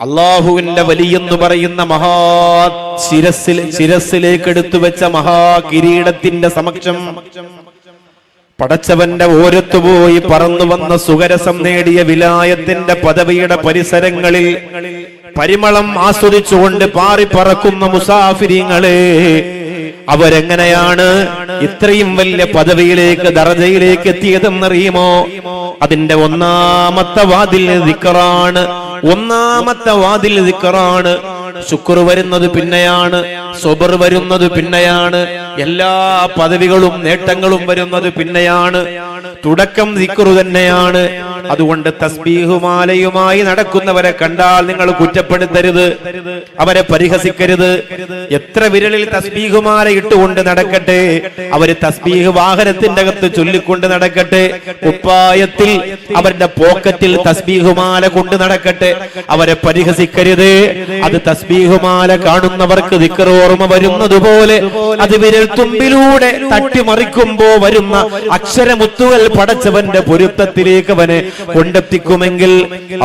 അള്ളാഹുവിന്റെ വലിയെന്ന് പറയുന്ന മഹാ ശിരസിലേക്ക് എടുത്തു വെച്ച മഹാ കിരീടത്തിന്റെ സമക്ഷം പടച്ചവന്റെ ഓരത്തുപോയി പറന്നു വന്ന സുഖരസം നേടിയ വിലായത്തിന്റെ പദവിയുടെ പരിസരങ്ങളിൽ പരിമളം ആസ്വദിച്ചുകൊണ്ട് പാറിപ്പറക്കുന്ന മുസാഫിരിങ്ങളെ, അവരെങ്ങനെയാണ് ഇത്രയും വലിയ പദവിയിലേക്ക് ദറജയിലേക്ക് എത്തിയതെന്നറിയുമോ? അതിന്റെ ഒന്നാമത്തെ വാതിൽ ദിക്റാണ്. ഒന്നാമത്തെ വാതിൽ ദിക്റാണ്. ശുക്ർ വരുന്നത് പിന്നെയാണ്, സബർ വരുന്നത് പിന്നെയാണ്, എല്ലാ പദവികളും നേട്ടങ്ങളും വരുന്നത് പിന്നെയാണ്. തുടക്കം ദിക്ർ തന്നെയാണ്. അതുകൊണ്ട് തസ്ബീഹുമാലയുമായി നടക്കുന്നവരെ കണ്ടാൽ നിങ്ങൾ കുറ്റപ്പെടുത്തരുത്, അവരെ പരിഹസിക്കരുത്. എത്ര വിരലിൽ തസ്ബീഹുമാല ഇട്ടുകൊണ്ട് നടക്കട്ടെ, അവര് തസ്ബീഹ് വാഹനത്തിന്റെ അകത്ത് ചൊല്ലിക്കൊണ്ട് നടക്കട്ടെ, കുപ്പായത്തിൽ അവരുടെ പോക്കറ്റിൽ തസ്ബീഹുമാല കൊണ്ട് നടക്കട്ടെ, അവരെ പരിഹസിക്കരുത്. അത് തസ്ബീഹുമാല കാണുന്നവർക്ക് ദിക്ർ ഓർമ്മ വരുന്നത് പോലെ അത് വിരൽ തുമ്പിലൂടെ തട്ടിമറിക്കുമ്പോ വരുന്ന അക്ഷരമുത്തുകൾ പടച്ചവന്റെ പൊരുത്തത്തിലേക്ക് അവനെ കൊണ്ടെത്തിക്കുമെങ്കിൽ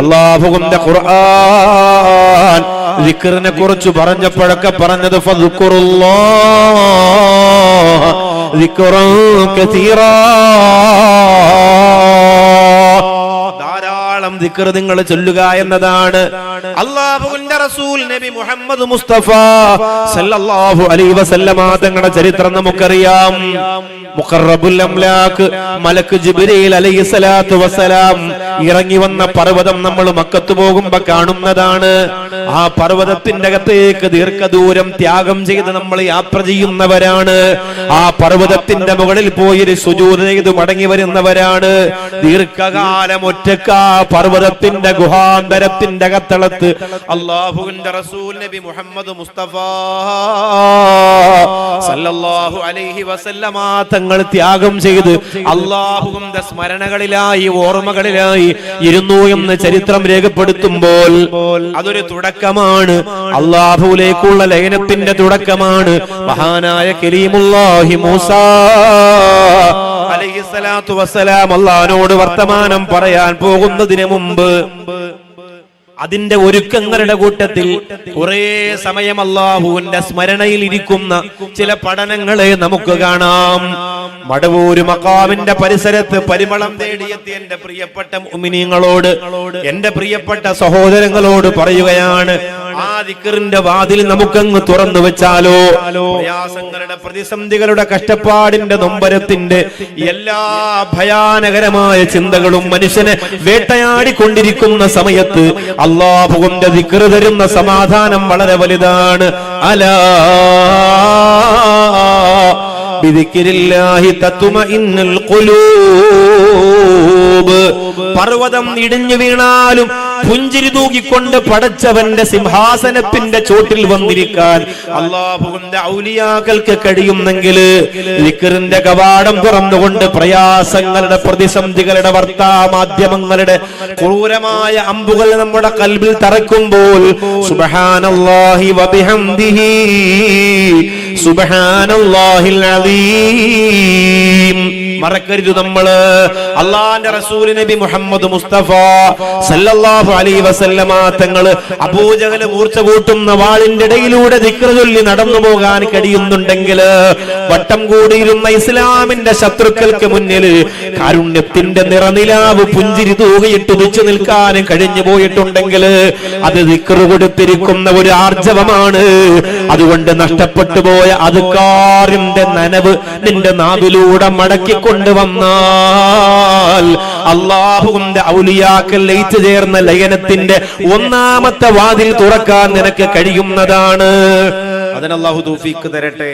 അല്ലാഹുവിന്റെ ഖുർആൻ ദിക്റിനെ കുറിച്ച് പറഞ്ഞപ്പോഴൊക്കെ പറഞ്ഞത് ഫദ്കുറുല്ലാഹ് ദിക്റൻ കസീറാ, ധാരാളം ദിക്ർ നിങ്ങൾ ചൊല്ലുക എന്നതാണ്. അല്ലാഹുവിന്റെ റസൂൽ നബി മുഹമ്മദ് മുസ്തഫ സല്ലല്ലാഹു അലൈഹി വസല്ലമ തങ്ങളുടെ ചരിത്രം നമുക്കറിയാം. മുഖറബുൽ അംലാക്ക് മലക്ക് ജിബ്രീൽ അലൈഹിസ്സലാത്തു വസ്സലാം ഇറങ്ങി വന്ന പർവ്വതം നമ്മൾ മക്കത്ത് പോകുമ്പോ കാണുന്നതാണ്. ആ പർവ്വതത്തിന്റെ അകത്തേക്ക് ദീർഘദൂരം ത്യാഗം ചെയ്ത് നമ്മൾ യാത്ര ചെയ്യുന്നവരാണ്. ആ പർവ്വതത്തിന്റെ മുകളിൽ പോയി ഒരു സുജൂദ് ചെയ്ത് മടങ്ങി വരുന്നവരാണ്. ദീർഘകാലം ഒറ്റക്ക പർവ്വതത്തിന്റെ ഗുഹാന്തരത്തിന്റെ അകത്തളത്ത് അല്ലാഹുവിന്റെ റസൂൽ നബി മുഹമ്മദ് മുസ്തഫ സല്ലല്ലാഹു അലൈഹി വസല്ലമ തങ്ങൾ ത്യാഗം ചെയ്ത് അല്ലാഹുവിന്റെ സ്മരണകളിലായി ഓർമ്മകളിലായി ഇരുന്നു എന്ന് ചരിത്രം രേഖപ്പെടുത്തുമ്പോൾ അതൊരു തുടക്കമാണ്, അല്ലാഹുവിലേക്കുള്ള ലയനത്തിന്റെ തുടക്കമാണ്. മഹാനായ കലീമുല്ലാഹി മൂസാ അലൈഹിസ്സലാത്തു വസ്സലാം അല്ലാഹുവിനോട് വർത്തമാനം പറയാൻ പോകുന്നതിന് മുമ്പ് അതിന്റെ ഒരുക്കങ്ങളുടെ കൂട്ടത്തിൽ കുറെ സമയം അല്ലാഹുവിന്റെ സ്മരണയിൽ ഇരിക്കുന്ന ചില പഠനങ്ങളെ നമുക്ക് കാണാം. മടവൂര് മഖാമിന്റെ പരിസരത്ത് പരിമളം തേടിയെത്തി എന്റെ പ്രിയപ്പെട്ട മുഅ്മിനീങ്ങളോട്, എന്റെ പ്രിയപ്പെട്ട സഹോദരങ്ങളോട് പറയുകയാണ്, ആ ദിക്റിന്റെ വാതിൽ നമുക്കങ്ങ് തുറന്നു വെച്ചാലോ? പ്രയാസങ്ങളുടെ, പ്രതിസന്ധികളുടെ, കഷ്ടപ്പാടിന്റെ, നൊമ്പരത്തിന്റെ എല്ലാ ഭയാനകരമായ ചിന്തകളും മനുഷ്യനെ വേട്ടയാടിക്കൊണ്ടിരിക്കുന്ന സമയത്ത് അല്ലാഹുവിന്റെ ദിക്ർ തരുന്ന സമാധാനം വളരെ വലുതാണ്. അലാ ബിദിക്രില്ലാഹി തത്മഇന്നുൽ ഖുലൂബ്. പർവ്വതം ഇടിഞ്ഞു വീണാലും പുഞ്ചിരി തൂകിക്കൊണ്ട് പടച്ചവന്റെ സിംഹാസനത്തിന്റെ ചോട്ടിൽ വന്നിരിക്കാൻ അല്ലാഹുവിന്റെ ഔലിയാക്കൾക്ക് കഴിയുന്നെങ്കിൽ ദിക്റിന്റെ കവാടം തുറന്നുകൊണ്ട് പ്രയാസങ്ങളുടെ, പ്രതിസന്ധികളുടെ, വാർത്താമാധ്യമങ്ങളുടെ ക്രൂരമായ അമ്പുകൾ നമ്മുടെ കൽബിൽ തറക്കുമ്പോൾ സുബ്ഹാനല്ലാഹി വബിഹംദിഹി സുബ്ഹാനല്ലാഹിൽ അലീം മറക്കരുത്. നമ്മള് അല്ലാഹുവിന്റെ റസൂൽ നബി മുഹമ്മദ് മുസ്തഫ സല്ലല്ലാഹു അലൈഹി വസല്ലമ തങ്ങള് അബൂജഹൽ മൂർച്ച കൂട്ടുന്ന വാളിന്റെ ഇടയിലൂടെ ദിക്ർ ചൊല്ലി നടന്നു പോകാൻ കഴിയുന്നുണ്ടെങ്കിൽ, വട്ടം കൂടിയിരുന്ന ഇസ്ലാമിന്റെ ശത്രുക്കൾക്ക് മുന്നിൽ കാരുണ്യത്തിന്റെ നിറനിലാവ് പുഞ്ചിരി തൂകിയിട്ട് ഉദിച്ചു നിൽക്കാനും കഴിഞ്ഞു പോയിട്ടുണ്ടെങ്കിൽ അത് ദിക്ർ കൊടുത്തിരിക്കുന്ന ഒരു ആർജവമാണ്. അതുകൊണ്ട് നഷ്ടപ്പെട്ടു പോയ അദ്കാറിന്റെ നനവ് നിന്റെ നാവിലൂടെ മടക്കി കൊണ്ടുവന്നാൽ അല്ലാഹുവിന്റെ ഔലിയാക്കൾ ലയിച്ചു ചേർന്ന ലയനത്തിന്റെ ഒന്നാമത്തെ വാതിൽ തുറക്കാൻ നിനക്ക് കഴിയുന്നതാണ്. അതിന് അല്ലാഹു തൗഫീഖ് തരട്ടെ.